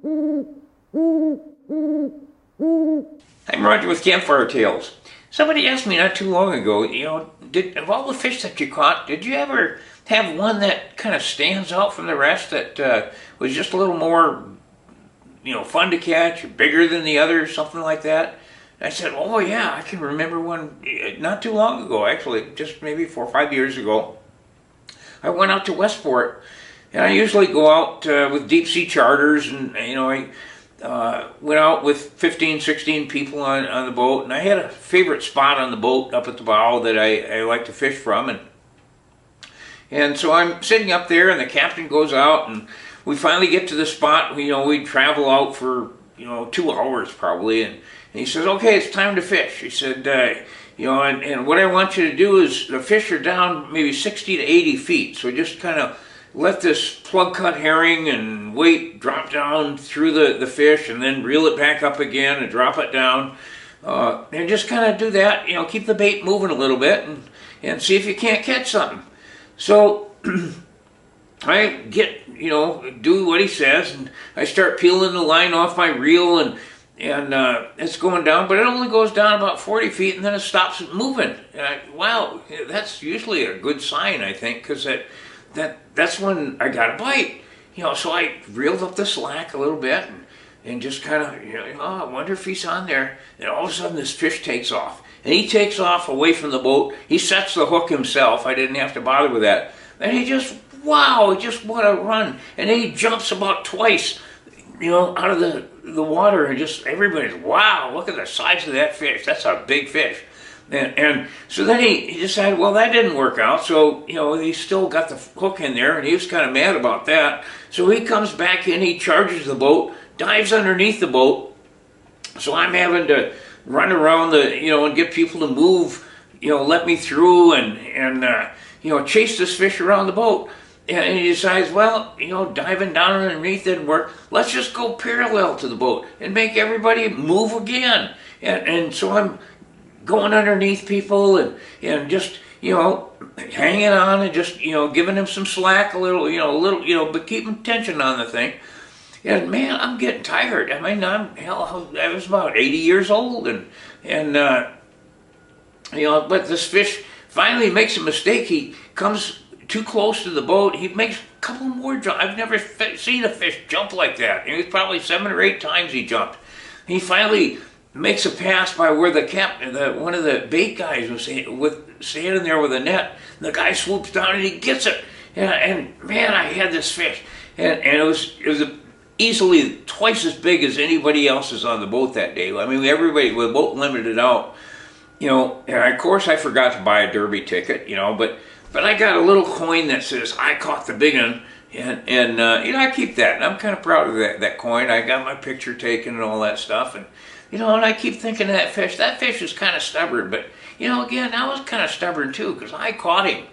I'm Roger with Campfire Tales. Somebody asked me not too long ago, of all the fish that you caught, did you ever have one that kind of stands out from the rest that was just a little more, fun to catch, or bigger than the others, something like that? And I said, oh yeah, I can remember one not too long ago, actually, just maybe 4 or 5 years ago. I went out to Westport, and I usually go out with deep sea charters, and I went out with 15, 16 people on the boat, and I had a favorite spot on the boat up at the bow that I like to fish from, and so I'm sitting up there, and the captain goes out, and we finally get to the spot. We travel out for 2 hours probably, and he says, okay, it's time to fish. He said, and what I want you to do is, the fish are down maybe 60 to 80 feet, so just kind of let this plug cut herring and weight drop down through the fish, and then reel it back up again and drop it down, and just kind of do that, keep the bait moving a little bit, and see if you can't catch something. So I get, do what he says, and I start peeling the line off my reel, and it's going down, but it only goes down about 40 feet, and then it stops moving. Wow, that's usually a good sign, I think, because that's when I got a bite. So I reeled up the slack a little bit, and just kind of, I wonder if he's on there. And all of a sudden this fish takes off. And he takes off away from the boat. He sets the hook himself. I didn't have to bother with that. And he just, wow, what a run. And then he jumps about twice, out of the water, and just everybody's, wow, look at the size of that fish. That's a big fish. And so then he decided, well, that didn't work out. So, he still got the hook in there, and he was kind of mad about that. So he comes back in, he charges the boat, dives underneath the boat. So I'm having to run around and get people to move, let me through, and chase this fish around the boat. And he decides, well, diving down underneath didn't work. Let's just go parallel to the boat and make everybody move again. And so I'm going underneath people and just, hanging on and just, giving him some slack a little, but keeping tension on the thing. And man, I'm getting tired. I mean, I was about 80 years old, but this fish finally makes a mistake. He comes too close to the boat. He makes a couple more jumps. I've never seen a fish jump like that. It was probably 7 or 8 times he jumped. He finally makes a pass by where the captain, one of the bait guys was standing there with a net. The guy swoops down and he gets it. And man, I had this fish, and it was easily twice as big as anybody else's on the boat that day. I mean, everybody, the boat limited out, and of course I forgot to buy a derby ticket, but I got a little coin that says I caught the big one, and I keep that, and I'm kind of proud of that coin. I got my picture taken and all that stuff, and and I keep thinking of that fish. That fish is kind of stubborn, but again, I was kind of stubborn too, because I caught him.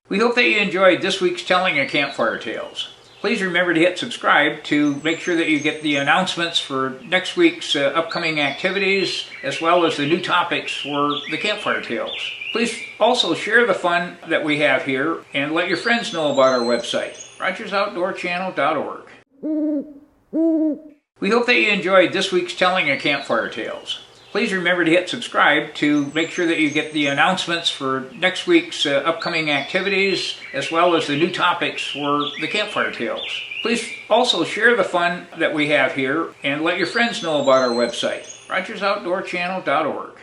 We hope that you enjoyed this week's telling of Campfire Tales. Please remember to hit subscribe to make sure that you get the announcements for next week's upcoming activities, as well as the new topics for the Campfire Tales. Please also share the fun that we have here, and let your friends know about our website, RogersOutdoorChannel.org. We hope that you enjoyed this week's telling of Campfire Tales. Please remember to hit subscribe to make sure that you get the announcements for next week's upcoming activities, as well as the new topics for the Campfire Tales. Please also share the fun that we have here, and let your friends know about our website, RogersOutdoorChannel.org.